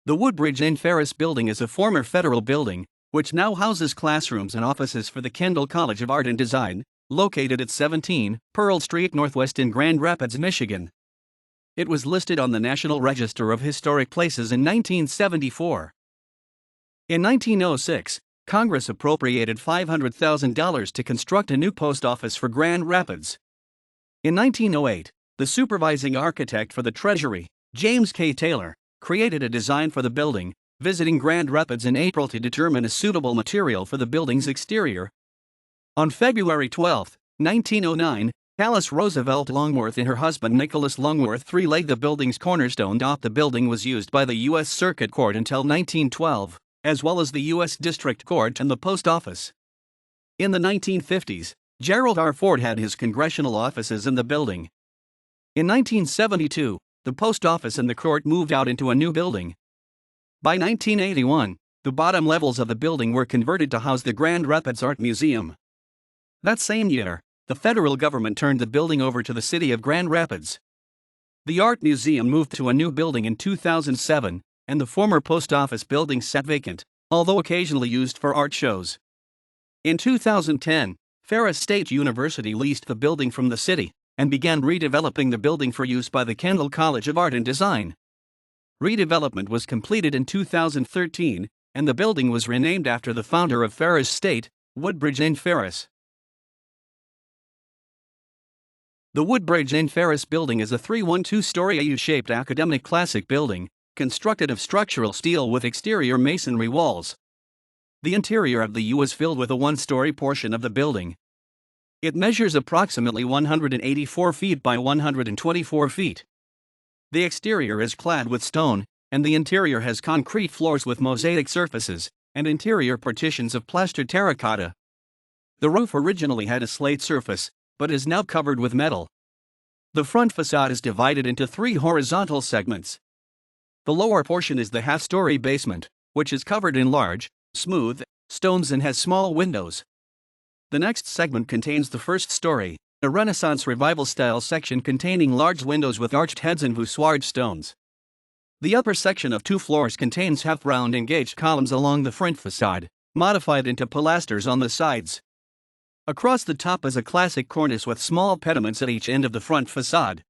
The Woodbridge N Ferris Building is a former federal building, which now houses classrooms and offices for the Kendall College of Art and Design, located at 17 Pearl Street Northwest in Grand Rapids, Michigan. It was listed on the National Register of Historic Places in 1974. In 1906, Congress appropriated $500,000 to construct a new post office for Grand Rapids. In 1908, the supervising architect for the Treasury, James K. Taylor, created a design for the building, visiting Grand Rapids in April to determine a suitable material for the building's exterior. On February 12, 1909, Alice Roosevelt Longworth and her husband Nicholas Longworth laid the building's cornerstone. The building was used by the U.S. Circuit Court until 1912, as well as the U.S. District Court and the Post Office. In the 1950s, Gerald R. Ford had his congressional offices in the building. In 1972, the post office and the court moved out into a new building. By 1981, the bottom levels of the building were converted to house the Grand Rapids Art Museum. That same year, the federal government turned the building over to the city of Grand Rapids. The Art Museum moved to a new building in 2007, and the former post office building sat vacant, although occasionally used for art shows. In 2010, Ferris State University leased the building from the city and began redeveloping the building for use by the Kendall College of Art and Design. Redevelopment was completed in 2013, and the building was renamed after the founder of Ferris State, Woodbridge N. Ferris. The Woodbridge N. Ferris Building is a 312-story U-shaped academic classic building, constructed of structural steel with exterior masonry walls. The interior of the U is filled with a one-story portion of the building. It measures approximately 184 feet by 124 feet. The exterior is clad with stone, and the interior has concrete floors with mosaic surfaces, and interior partitions of plastered terracotta. The roof originally had a slate surface, but is now covered with metal. The front facade is divided into 3 horizontal segments. The lower portion is the half-story basement, which is covered in large, smooth stones and has small windows. The next segment contains the first story, a Renaissance Revival-style section containing large windows with arched heads and voussoired stones. The upper section of 2 floors contains half-round engaged columns along the front facade, modified into pilasters on the sides. Across the top is a classic cornice with small pediments at each end of the front facade.